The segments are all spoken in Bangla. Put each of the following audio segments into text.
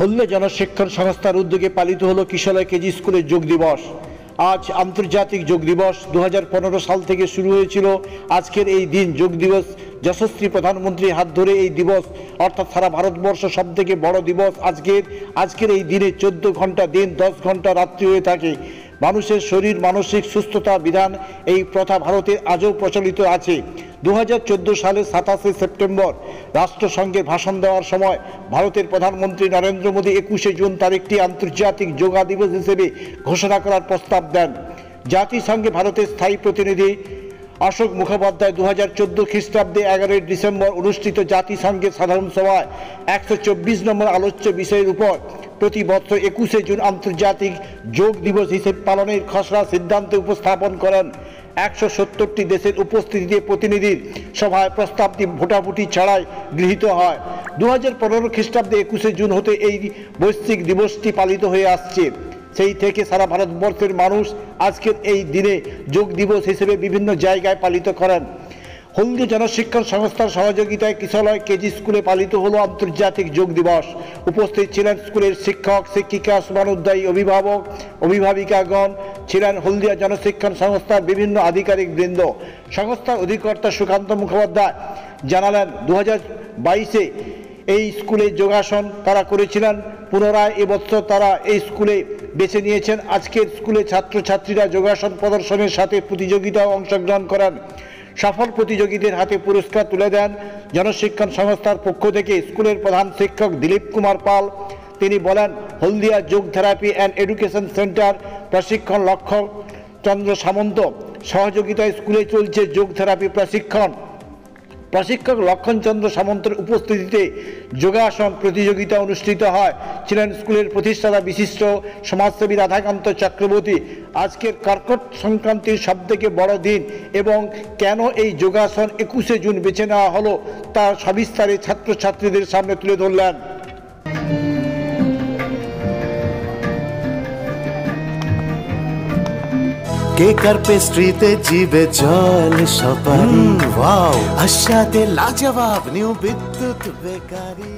হলদিয়া জনশিক্ষণ সংস্থার উদ্যোগে পালিত হলো কিশলয় কেজি স্কুলের যোগ দিবস। আজ আন্তর্জাতিক যোগ দিবস। 2015 সাল থেকে শুরু হয়েছিল আজকের এই দিন। যোগ দিবস যশস্বী প্রধানমন্ত্রীর হাত ধরে এই দিবস, অর্থাৎ সারা ভারতবর্ষ সব থেকে বড় দিবস আজকের এই দিনে 14 ঘন্টা দিন, 10 ঘন্টা রাত্রি হয়ে থাকে। মানুষের শরীর মানসিক সুস্থতা বিধান এই প্রথা ভারতে আজও প্রচলিত আছে। 2014 সালের 27 সেপ্টেম্বর রাষ্ট্রসংঘে ভাষণ দেওয়ার সময় ভারতের প্রধানমন্ত্রী নরেন্দ্র মোদী 21 জুন তারিখটি আন্তর্জাতিক যোগা দিবস হিসেবে ঘোষণা করার প্রস্তাব দেন। জাতিসংঘে ভারতের স্থায়ী প্রতিনিধি অশোক মুখোপাধ্যায় 2014 খ্রিস্টাব্দে 11 ডিসেম্বর অনুষ্ঠিত জাতিসংঘের সাধারণ সভায় 124 নম্বর আলোচ্য বিষয়ের উপর প্রতি বছর 21 জুন আন্তর্জাতিক যোগ দিবস হিসেবে পালনের খসড়া সিদ্ধান্ত উপস্থাপন করেন। 170টি দেশের উপস্থিতিতে প্রতিনিধির সভায় প্রস্তাবটি ভোটাভুটি ছাড়াই গৃহীত হয়। 2015 খ্রিস্টাব্দে 21 জুন হতে এই বৈশ্বিক দিবসটি পালিত হয়ে আসছে। সেই থেকে সারা ভারতবর্ষের মানুষ আজকের এই দিনে যোগ দিবস হিসেবে বিভিন্ন জায়গায় পালিত করেন। হলদিয়া জনশিক্ষণ সংস্থার সহযোগিতায় কিশলয় কেজি স্কুলে পালিত হলো আন্তর্জাতিক যোগ দিবস। উপস্থিত ছিলেন স্কুলের শিক্ষক শিক্ষিকা, শুভানুধ্যায়ী অভিভাবক অভিভাবিকাগণ, ছিলেন হলদিয়া জনশিক্ষণ সংস্থার বিভিন্ন আধিকারিক বৃন্দ। সংস্থার অধিকর্তা সুকান্ত মুখোপাধ্যায় জানালেন, 2022-এ এই স্কুলে যোগাসন তারা করেছিলেন। পুনরায় এবছর তারা এই স্কুলে বেছে নিয়েছেন। আজকের স্কুলে ছাত্রছাত্রীরা যোগাসন প্রদর্শনের সাথে প্রতিযোগিতায় অংশগ্রহণ করেন। সফল প্রতিযোগীদের হাতে পুরস্কার তুলে দেন জনশিক্ষণ সংস্থার পক্ষ থেকে স্কুলের প্রধান শিক্ষক দিলীপ কুমার পাল। তিনি বলেন, হলদিয়া যোগ থেরাপি অ্যান্ড এডুকেশন সেন্টার প্রশিক্ষণ লক্ষণ চন্দ্র সামন্ত সহযোগিতায় স্কুলে চলছে যোগ থেরাপি প্রশিক্ষণ। প্রশিক্ষক লক্ষণচন্দ্র সামন্তের উপস্থিতিতে যোগাসন প্রতিযোগিতা অনুষ্ঠিত হয়। ছিলেন স্কুলের প্রতিষ্ঠাতা বিশিষ্ট সমাজসেবী রাধাকান্ত চক্রবর্তী। আজকের কর্কট সংক্রান্তির সবথেকে বড় দিন এবং কেন এই যোগাসন 21 জুন বেছে নেওয়া হলো তার সবিস্তারে ছাত্রছাত্রীদের সামনে তুলে ধরলেন। কেকার পেস্ট্রিতে জিবে জল সপারি, ওয়াও আশাতে লাজবাব নিউ বিদ্যুৎ বেকারি।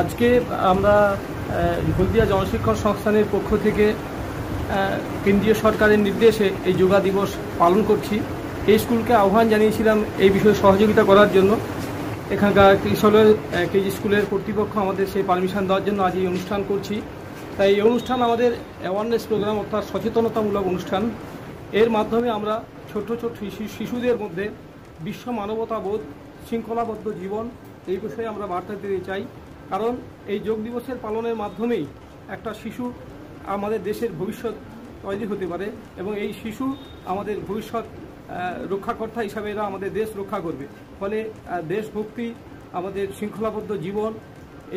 আজকে আমরা হলদিয়া জনশিক্ষণ সংস্থানের পক্ষ থেকে কেন্দ্রীয় সরকারের নির্দেশে এই যোগা দিবস পালন করছি। এই স্কুলকে আহ্বান জানিয়েছিলাম এই বিষয়ে সহযোগিতা করার জন্য। এখানকার কিশলয় কেজি স্কুলের কর্তৃপক্ষ আমাদের সেই পারমিশন দেওয়ার জন্য আজ এই অনুষ্ঠান করছি। তাই এই অনুষ্ঠান আমাদের অ্যাওয়ারনেস প্রোগ্রাম, অর্থাৎ সচেতনতামূলক অনুষ্ঠান। এর মাধ্যমে আমরা ছোট ছোট শিশুদের মধ্যে বিশ্ব মানবতাবোধ, শৃঙ্খলাবদ্ধ জীবন এই বিষয়ে আমরা বার্তা দিতে চাই। কারণ এই যোগ দিবসের পালনের মাধ্যমেই একটা শিশু আমাদের দেশের ভবিষ্যৎ তৈরি হতে পারে এবং এই শিশু আমাদের ভবিষ্যৎ রক্ষাকর্তা হিসাবে এরা আমাদের দেশ রক্ষা করবে। ফলে দেশভক্তি, আমাদের শৃঙ্খলাবদ্ধ জীবন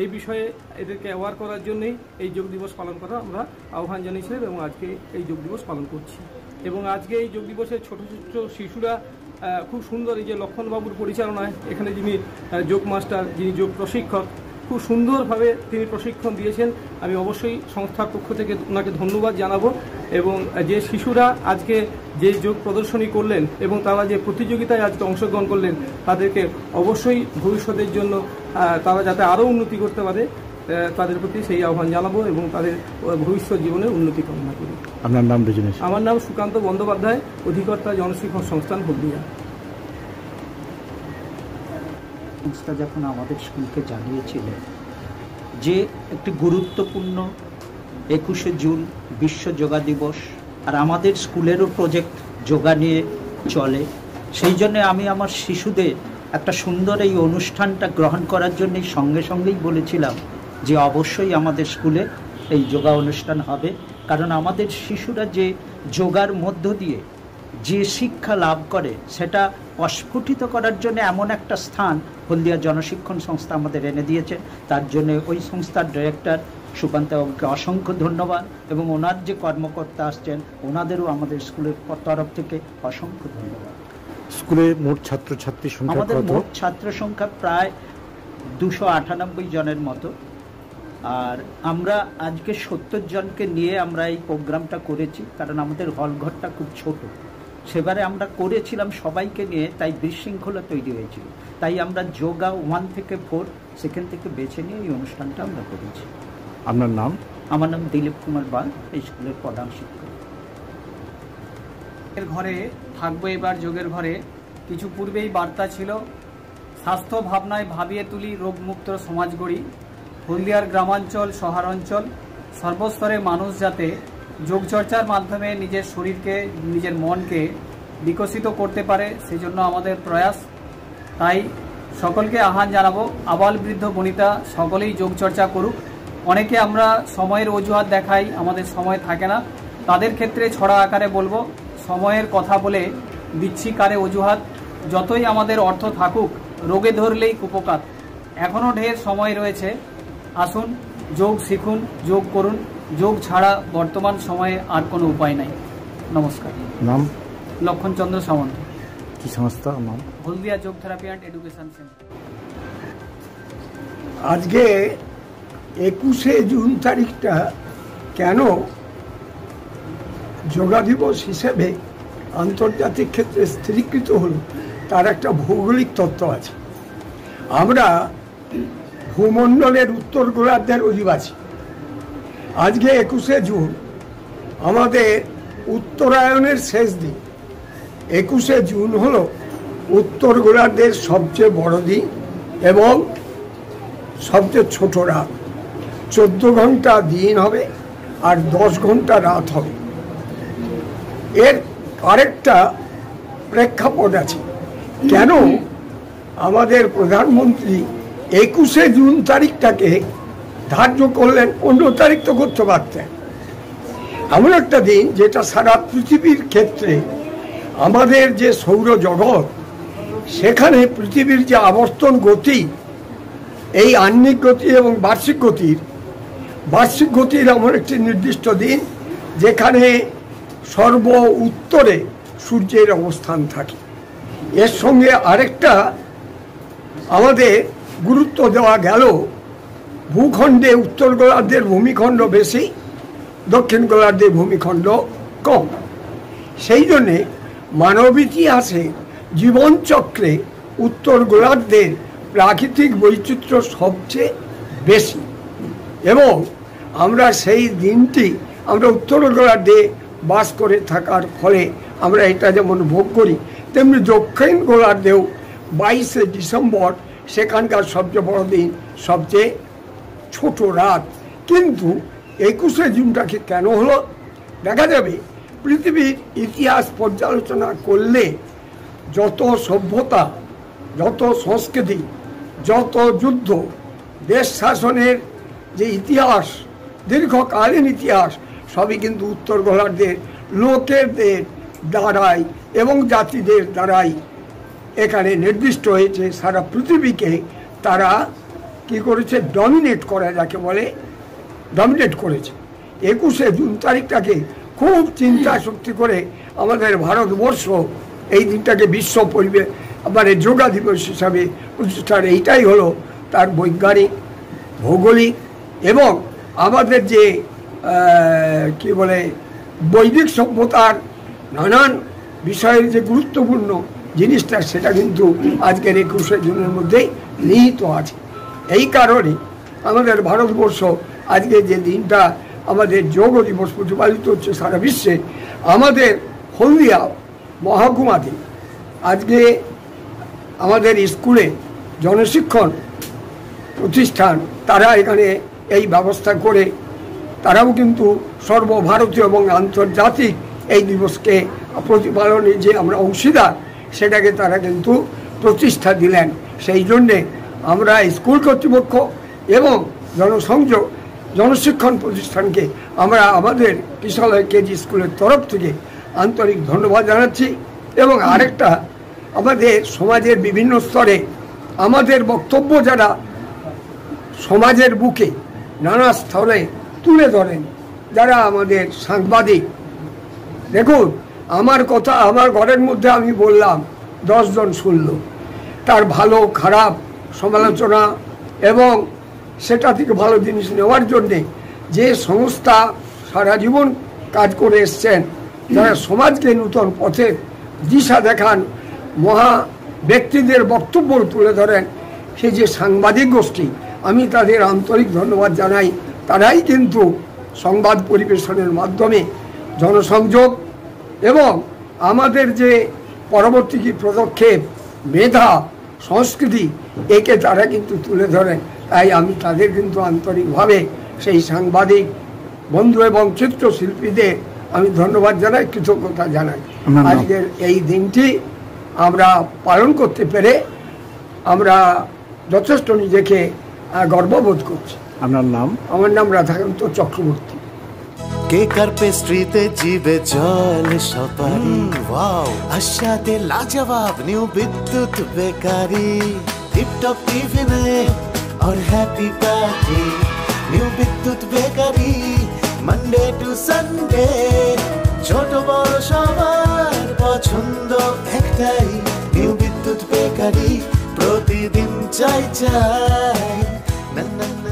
এই বিষয়ে এদেরকে অ্যাওয়ার করার জন্যই এই যোগ দিবস পালন করা আমরা আহ্বান জানিয়েছিলাম এবং আজকে এই যোগ দিবস পালন করছি। এবং আজকে এই যোগ দিবসে ছোট ছোট শিশুরা খুব সুন্দর, এই যে লক্ষণবাবুর পরিচালনায় এখানে যিনি যোগ মাস্টার, যিনি যোগ প্রশিক্ষক, খুব সুন্দরভাবে তিনি প্রশিক্ষণ দিয়েছেন। আমি অবশ্যই সংস্থার পক্ষ থেকে ওনাকে ধন্যবাদ জানাবো। এবং যে শিশুরা আজকে যে যোগ প্রদর্শনী করলেন এবং তারা যে প্রতিযোগিতায় আজকে অংশগ্রহণ করলেন, তাদেরকে অবশ্যই ভবিষ্যতের জন্য তারা যাতে আরও উন্নতি করতে পারে তাদের প্রতি সেই আহ্বান জানাবো এবং তাদের ভবিষ্যৎ জীবনের উন্নতি কামনা করি। আপনার নাম? আমার নাম সুকান্ত বন্দ্যোপাধ্যায়, অধিকর্তা জনশিক্ষণ সংস্থান হলদিয়া। সংস্থা যখন আমাদের স্কুলকে জানিয়েছিল যে একটি গুরুত্বপূর্ণ 21 জুন বিশ্ব যোগা দিবস, আর আমাদের স্কুলেরও প্রজেক্ট যোগা নিয়ে চলে, সেই জন্য আমি আমার শিশুদের একটা সুন্দর এই অনুষ্ঠানটা গ্রহণ করার জন্য সঙ্গে সঙ্গেই বলেছিলাম যে অবশ্যই আমাদের স্কুলে এই যোগা অনুষ্ঠান হবে। কারণ আমাদের শিশুরা যে যোগার মধ্য দিয়ে যে শিক্ষা লাভ করে সেটা অস্ফুটিত করার জন্য এমন একটা স্থান হলদিয়া জনশিক্ষণ সংস্থা আমাদের এনে দিয়েছে। তার জন্য ওই সংস্থার ডিরেক্টর সুকান্তবাবুকে অসংখ্য ধন্যবাদ এবং ওনার যে কর্মকর্তা আসছেন ওনাদেরও আমাদের স্কুলের তরফ থেকে অসংখ্য ধন্যবাদ। স্কুলে মোট ছাত্রছাত্রী সংখ্যা আমাদের মোট ছাত্র সংখ্যা প্রায় 298 জনের মতো। আর আমরা আজকে 70 জনকে নিয়ে আমরা এই প্রোগ্রামটা করেছি, কারণ আমাদের হল ঘরটা খুব ছোট। সেবারে আমরা করেছিলাম সবাইকে নিয়ে, তাই বিশৃঙ্খলা তৈরি হয়েছিল। তাই আমরা যোগা 1 থেকে 4 সেখান থেকে বেছে নিয়ে এই অনুষ্ঠানটা আমরা করেছি। আপনার নাম? আমার নাম দিলীপ কুমার বাল, এই স্কুলের প্রধান শিক্ষক। এর ঘরে থাকবো এবার যোগের ঘরে। কিছু পূর্বেই বার্তা ছিল, স্বাস্থ্য ভাবনায় ভাবিয়ে তুলি রোগমুক্ত সমাজ গড়ি। হলদিয়ার গ্রামাঞ্চল শহরাঞ্চল সর্বস্তরে মানুষ যাতে যোগচর্চার মাধ্যমে নিজের শরীরকে নিজের মনকে বিকশিত করতে পারে, সেজন্য আমাদের প্রয়াস। তাই সকলকে আহ্বান জানাবো, আবাল বৃদ্ধ বনিতা সকলেই যোগচর্চা করুক। অনেকে আমরা সময়ের অজুহাত দেখাই, আমাদের সময় থাকে না, তাদের ক্ষেত্রে ছড়া আকারে বলবো, সময়ের কথা বলে দিচ্ছি কারে অজুহাত। যতই আমাদের অর্থ থাকুক, রোগে ধরলেই কুপকাত। এখনও ঢের সময় রয়েছে, আসুন যোগ শিখুন, যোগ করুন। যোগ ছাড়া বর্তমান সময়ে আর কোনো উপায় নাই। নমস্কার। নাম? লক্ষণচন্দ্র সামন্ত। কি সংস্থা নাম? হলদিয়া যোগ থেরাপি অ্যান্ড এডুকেশন সেন্টার। আজকে 21শে জুন তারিখটা কেন যোগা দিবস হিসেবে আন্তর্জাতিক ক্ষেত্রে স্থিরীকৃত হলো তার একটা ভৌগোলিক তত্ত্ব আছে। আমরা ভূমণ্ডলের উত্তর গোলার্ধের অধিবাসী। আজকে 21শে জুন আমাদের উত্তরায়ণের শেষ দিন। 21শে জুন হলো উত্তর গোলার্ধের সবচেয়ে বড় দিন এবং সবচেয়ে ছোট রাত। 14 ঘন্টা দিন হবে আর 10 ঘন্টা রাত হবে। এর আরেকটা প্রেক্ষাপট আছে, কেন আমাদের প্রধানমন্ত্রী 21শে জুন তারিখটাকে ধার্য করলেন, 15 তারিখ তো করতে পারতেন। এমন একটা দিন যেটা সারা পৃথিবীর ক্ষেত্রে আমাদের যে সৌরজগৎ, সেখানে পৃথিবীর যে আবর্তন গতি, এই আহ্নিক গতি এবং বার্ষিক গতির এমন একটি নির্দিষ্ট দিন যেখানে সর্ব উত্তরে সূর্যের অবস্থান থাকে। এর সঙ্গে আরেকটা আমাদের গুরুত্ব দেওয়া গেল, ভূখণ্ডে উত্তর গোলার্ধের ভূমিখণ্ড বেশি, দক্ষিণ গোলার্ধের ভূমিখণ্ড কম। সেই জন্যে মানব ইতিহাসে জীবনচক্রে উত্তর গোলার্ধের প্রাকৃতিক বৈচিত্র্য সবচেয়ে বেশি এবং আমরা সেই দিনটি আমরা উত্তর গোলার্ধে বাস করে থাকার ফলে আমরা এটা যেমন ভোগ করি, তেমনি দক্ষিণ গোলার্ধেও 22শে ডিসেম্বর সেখানকার সবচেয়ে বড় দিন, সবচেয়ে ছোট রাত। কিন্তু 21শে জুনটাকে কেন হলো দেখা যাবে। পৃথিবীর ইতিহাস পর্যালোচনা করলে যত সভ্যতা, যত সংস্কৃতি, যত যুদ্ধ, দেশ শাসনের যে ইতিহাস, দীর্ঘকালীন ইতিহাস, সবই কিন্তু উত্তর গোলার্ধের লোকেদের দ্বারাই এবং জাতিদের দ্বারাই এখানে নির্দিষ্ট হয়েছে। সারা পৃথিবীকে তারা কি করেছে, ডমিনেট করা, যাকে বলে ডমিনেট করেছে। 21শে জুন তারিখটাকে খুব চিন্তা শক্তি করে আমাদের ভারতবর্ষ এই দিনটাকে বিশ্ব পরিবেশ মানে যোগা দিবস হিসাবে প্রতিষ্ঠার এইটাই হলো তার বৈজ্ঞানিক, ভৌগোলিক এবং আমাদের যে কি বলে বৈদিক সভ্যতার নানান বিষয়ের যে গুরুত্বপূর্ণ জিনিসটা, সেটা কিন্তু আজকের 21শে জুনের মধ্যেই নিহিত আছে। এই কারণে আমাদের ভারতবর্ষ আজকে যে দিনটা আমাদের যোগ দিবস প্রতিপালিত হচ্ছে সারা বিশ্বে, আমাদের হলদিয়া মহকুমাতে আজকে আমাদের স্কুলে জনশিক্ষণ প্রতিষ্ঠান তারা এখানে এই ব্যবস্থা করে তারাও কিন্তু সর্বভারতীয় এবং আন্তর্জাতিক এই দিবসকে প্রতিপালনে যে আমরা অংশীদার, সেটাকে তারা কিন্তু প্রতিষ্ঠা দিলেন। সেই জন্যে আমরা স্কুল কর্তৃপক্ষ এবং জনসংযোগ জনশিক্ষণ প্রতিষ্ঠানকে আমরা আমাদের কিশোরগঞ্জ কেজি স্কুলের তরফ থেকে আন্তরিক ধন্যবাদ জানাচ্ছি। এবং আরেকটা, আমাদের সমাজের বিভিন্ন স্তরে আমাদের বক্তব্য যারা সমাজের বুকে নানা স্তরে তুলে ধরেন, যারা আমাদের সাংবাদিক, দেখুন আমার কথা আমার ঘরের মধ্যে আমি বললাম, 10 জন শুনল, তার ভালো খারাপ সমালোচনা এবং সেটা থেকে ভালো জিনিস নেওয়ার জন্যে যে সংস্থা সারা জীবন কাজ করে এসছেন, যারা সমাজকে নূতন পথে দিশা দেখান মহা ব্যক্তিদের বক্তব্য তুলে ধরেন, সেই যে সাংবাদিক গোষ্ঠী, আমি তাদের আন্তরিক ধন্যবাদ জানাই। তারাই কিন্তু সংবাদ পরিবেশনের মাধ্যমে জনসংযোগ এবং আমাদের যে পরবর্তী পদক্ষেপ, মেধা, সংস্কৃতি, একে তারা কিন্তু তুলে ধরেন। তাই আমি তাদের কিন্তু আন্তরিকভাবে সেই সাংবাদিক বন্ধু এবং চিত্রশিল্পীদের আমি ধন্যবাদ জানাই, কৃতজ্ঞতা জানাই। আজকের এই দিনটি আমরা পালন করতে পেরে আমরা যথেষ্ট নিজেকে গর্ববোধ করছি। আপনার নাম? আমার নাম রাধাকান্ত চক্রবর্তী। কেক আর পেস্ট্রিতে জিবে জল সপারি, ওয়াও আশাতে লাজবাব নিউ বিদ্যুৎ বেকারি, টিপটপ টিফিনে और हैप्पी पार्टी, নিউ বিদ্যুৎ বেকারি, মানডে টু সানডে, ছোট বড় সবার পছন্দ একটাই, নিউ বিদ্যুৎ বেকারি, প্রতিদিন চাই চাই না না।